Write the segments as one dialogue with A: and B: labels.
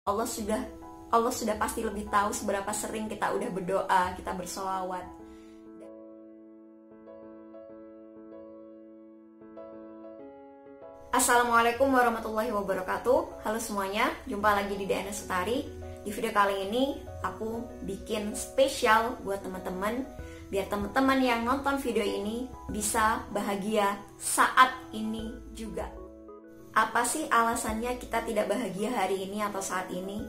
A: Allah sudah Allah sudah pasti lebih tahu seberapa sering kita udah berdoa, kita bersolawat. Assalamualaikum warahmatullahi wabarakatuh. Halo semuanya, jumpa lagi di DNA Sutari. Di video kali ini aku bikin spesial buat teman-teman, biar teman-teman yang nonton video ini bisa bahagia saat ini juga. Apa sih alasannya kita tidak bahagia hari ini atau saat ini?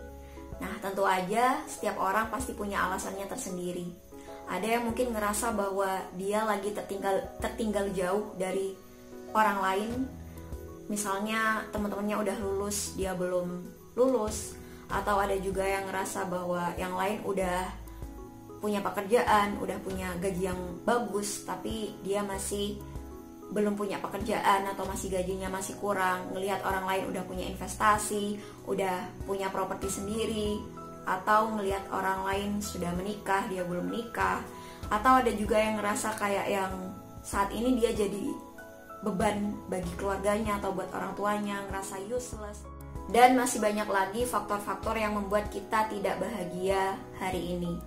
A: Nah, tentu aja setiap orang pasti punya alasannya tersendiri. Ada yang mungkin ngerasa bahwa dia lagi tertinggal jauh dari orang lain. Misalnya teman-temannya udah lulus, dia belum lulus. Atau ada juga yang ngerasa bahwa yang lain udah punya pekerjaan, udah punya gaji yang bagus, tapi dia masih belum punya pekerjaan atau masih gajinya masih kurang. Ngelihat orang lain udah punya investasi, udah punya properti sendiri. Atau ngelihat orang lain sudah menikah, dia belum menikah. Atau ada juga yang ngerasa kayak yang saat ini dia jadi beban bagi keluarganya atau buat orang tuanya, ngerasa useless. Dan masih banyak lagi faktor-faktor yang membuat kita tidak bahagia hari ini.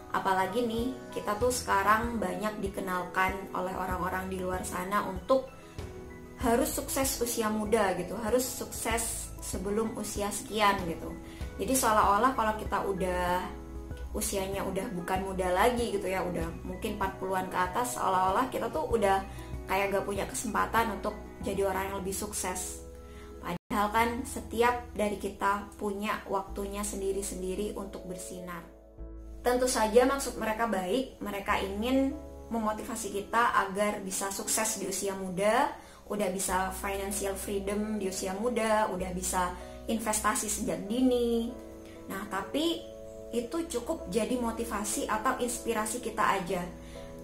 A: Apalagi nih, kita tuh sekarang banyak dikenalkan oleh orang-orang di luar sana untuk harus sukses usia muda gitu, harus sukses sebelum usia sekian gitu. Jadi seolah-olah kalau kita udah usianya udah bukan muda lagi gitu ya, udah mungkin 40-an ke atas, seolah-olah kita tuh udah kayak gak punya kesempatan untuk jadi orang yang lebih sukses. Padahal kan setiap dari kita punya waktunya sendiri-sendiri untuk bersinar. Tentu saja maksud mereka baik, mereka ingin memotivasi kita agar bisa sukses di usia muda, udah bisa financial freedom di usia muda, udah bisa investasi sejak dini. Nah, tapi itu cukup jadi motivasi atau inspirasi kita aja.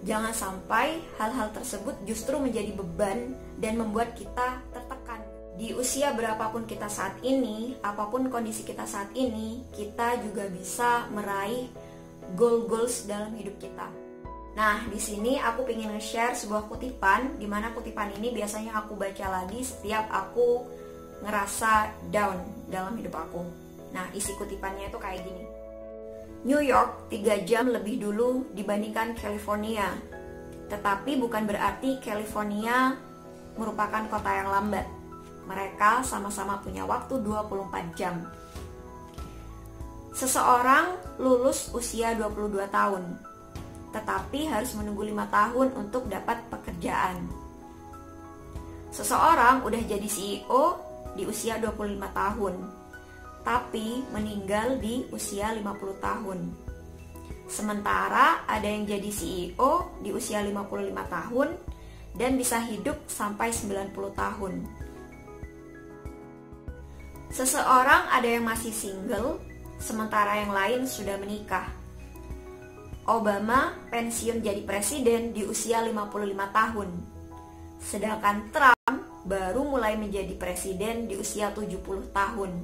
A: Jangan sampai hal-hal tersebut justru menjadi beban dan membuat kita tertekan. Di usia berapapun kita saat ini, apapun kondisi kita saat ini, kita juga bisa meraih goals dalam hidup kita. Nah, di sini aku pengen nge-share sebuah kutipan, di mana kutipan ini biasanya aku baca lagi setiap aku ngerasa down dalam hidup aku. Nah, isi kutipannya itu kayak gini. New York 3 jam lebih dulu dibandingkan California. Tetapi bukan berarti California merupakan kota yang lambat. Mereka sama-sama punya waktu 24 jam. Seseorang lulus usia 22 tahun, tetapi harus menunggu 5 tahun untuk dapat pekerjaan. Seseorang udah jadi CEO di usia 25 tahun, tapi meninggal di usia 50 tahun. Sementara ada yang jadi CEO di usia 55 tahun dan bisa hidup sampai 90 tahun. Seseorang ada yang masih single, sementara yang lain sudah menikah. Obama pensiun jadi presiden di usia 55 tahun. Sedangkan Trump baru mulai menjadi presiden di usia 70 tahun.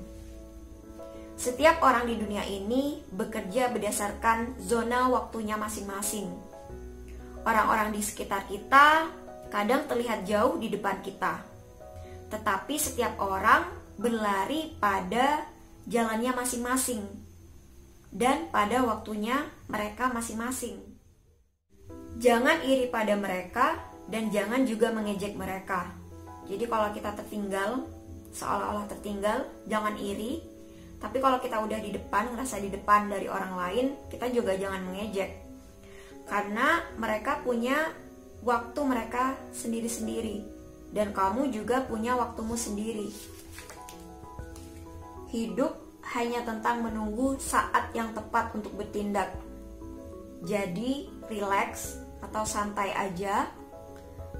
A: Setiap orang di dunia ini bekerja berdasarkan zona waktunya masing-masing. Orang-orang di sekitar kita kadang terlihat jauh di depan kita. Tetapi setiap orang berlari pada jalannya masing-masing dan pada waktunya mereka masing-masing. Jangan iri pada mereka dan jangan juga mengejek mereka. Jadi kalau kita tertinggal, seolah-olah tertinggal, jangan iri. Tapi kalau kita udah di depan, ngerasa di depan dari orang lain, kita juga jangan mengejek. Karena mereka punya waktu mereka sendiri-sendiri. Dan kamu juga punya waktumu sendiri. Hidup hanya tentang menunggu saat yang tepat untuk bertindak. Jadi, relax atau santai aja.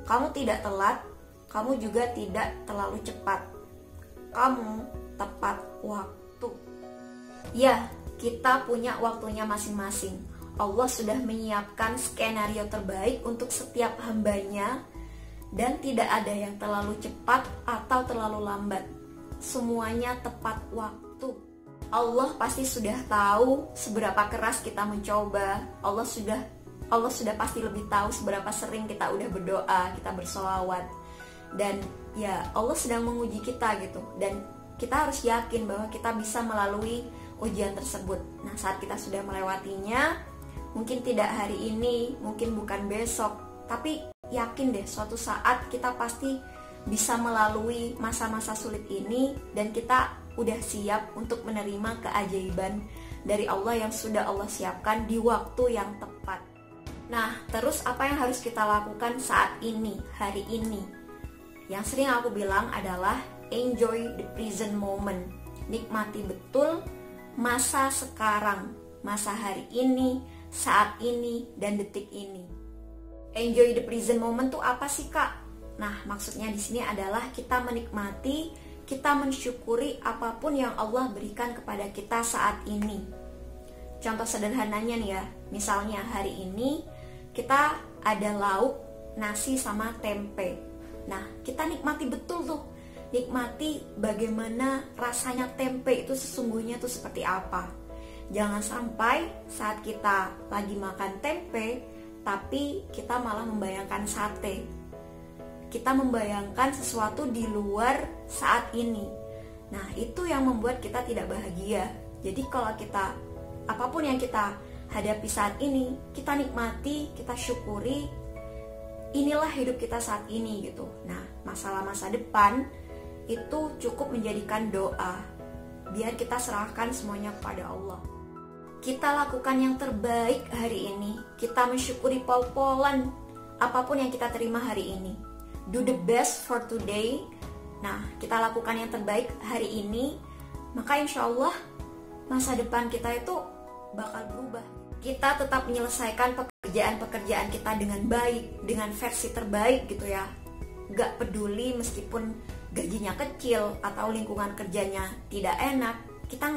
A: Kamu tidak telat, kamu juga tidak terlalu cepat. Kamu tepat waktu. Ya, kita punya waktunya masing-masing. Allah sudah menyiapkan skenario terbaik untuk setiap hambanya dan tidak ada yang terlalu cepat atau terlalu lambat. Semuanya tepat waktu. Allah pasti sudah tahu seberapa keras kita mencoba. Allah sudah pasti lebih tahu seberapa sering kita udah berdoa, kita bersolawat. Dan ya Allah sedang menguji kita gitu. Dan kita harus yakin bahwa kita bisa melalui ujian tersebut. Nah, saat kita sudah melewatinya, mungkin tidak hari ini, mungkin bukan besok, tapi yakin deh suatu saat kita pasti bisa melalui masa-masa sulit ini, dan kita udah siap untuk menerima keajaiban dari Allah yang sudah Allah siapkan di waktu yang tepat. Nah, terus apa yang harus kita lakukan saat ini, hari ini? Yang sering aku bilang adalah enjoy the present moment. Nikmati betul masa sekarang, masa hari ini, saat ini, dan detik ini. Enjoy the present moment tuh apa sih, Kak? Nah, maksudnya di sini adalah kita menikmati, kita mensyukuri apapun yang Allah berikan kepada kita saat ini. Contoh sederhananya nih ya, misalnya hari ini kita ada lauk nasi sama tempe. Nah, kita nikmati betul tuh, nikmati bagaimana rasanya tempe itu sesungguhnya tuh seperti apa. Jangan sampai saat kita lagi makan tempe, tapi kita malah membayangkan sate. Kita membayangkan sesuatu di luar saat ini. Nah, itu yang membuat kita tidak bahagia. Jadi kalau kita, apapun yang kita hadapi saat ini, kita nikmati, kita syukuri, inilah hidup kita saat ini gitu. Nah, masalah masa depan itu cukup menjadikan doa, biar kita serahkan semuanya kepada Allah. Kita lakukan yang terbaik hari ini, kita mensyukuri pol-polan apapun yang kita terima hari ini. Do the best for today. Nah, kita lakukan yang terbaik hari ini, maka insya Allah masa depan kita itu bakal berubah. Kita tetap menyelesaikan pekerjaan-pekerjaan kita dengan baik, dengan versi terbaik gitu ya. Gak peduli meskipun gajinya kecil atau lingkungan kerjanya tidak enak, kita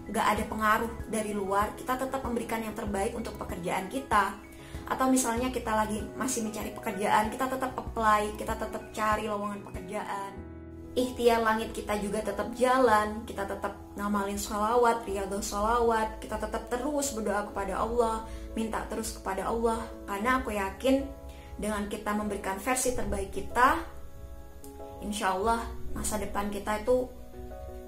A: gak ada pengaruh dari luar. Kita tetap memberikan yang terbaik untuk pekerjaan kita. Atau misalnya kita lagi masih mencari pekerjaan, kita tetap apply, kita tetap cari lowongan pekerjaan. Ikhtiar langit kita juga tetap jalan, kita tetap ngamalin sholawat, riyadhus sholawat, kita tetap terus berdoa kepada Allah, minta terus kepada Allah. Karena aku yakin dengan kita memberikan versi terbaik kita, insya Allah masa depan kita itu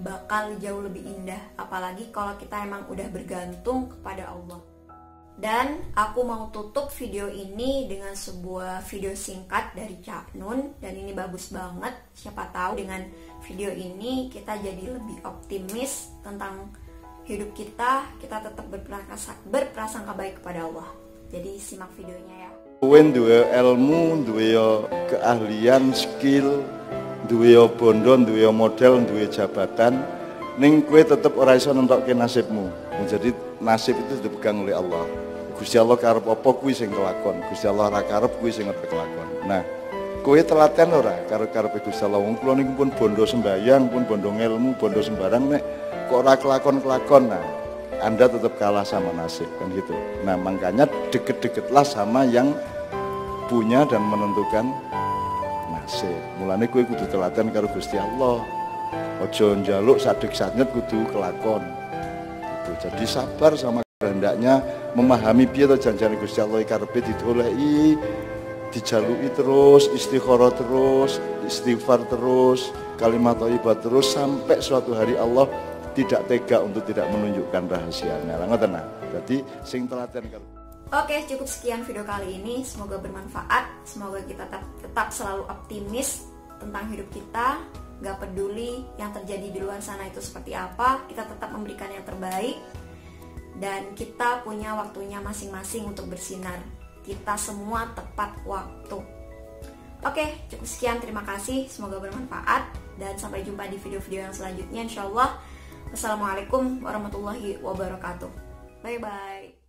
A: bakal jauh lebih indah. Apalagi kalau kita emang udah bergantung kepada Allah. Dan aku mau tutup video ini dengan sebuah video singkat dari Cak Nun. Dan ini bagus banget. Siapa tahu dengan video ini kita jadi lebih optimis tentang hidup kita. Kita tetap berprasangka baik kepada Allah. Jadi simak videonya ya.
B: Kowe duwe ilmu, duwe keahlian, skill, duwe bondo, duwe model, duwe jabatan, ning kowe tetep ora iso nentokke nasibmu. Jadi nasib itu dipegang oleh Allah. Gusti Allah karep apa kuwi sing kelakon, Gusti Allah ora karep kuwi sing ora kelakon. Nah, kowe telaten ora karo karepe Gusti Allah. Wong kula niku pun bondo sembayang, pun bondo ilmu, bondo sembarang nek kok ora kelakon-kelakon. Nah, Anda tetap kalah sama nasib kan gitu. Nah, makanya deket-deketlah sama yang punya dan menentukan nasib. Mulane kowe kudu telaten karo Gusti Allah. Aja njaluk sadek-sadnyet kudu kelakon. Gitu. Jadi sabar sama hendaknya memahami piye to janjane Gusti Allah karepe didoleki, dijaluki terus, istikharah terus, istighfar terus, kalimat thayyibah terus sampai suatu hari Allah tidak tega untuk tidak menunjukkan rahasianya. Lah ngoten nah. Dadi sing telaten karo.
A: Oke, cukup sekian video kali ini. Semoga bermanfaat. Semoga kita tetap selalu optimis tentang hidup kita. Gak peduli yang terjadi di luar sana itu seperti apa, kita tetap memberikan yang terbaik. Dan kita punya waktunya masing-masing untuk bersinar. Kita semua tepat waktu. Oke, cukup sekian. Terima kasih. Semoga bermanfaat. Dan sampai jumpa di video-video yang selanjutnya, insya Allah. Wassalamualaikum warahmatullahi wabarakatuh. Bye-bye.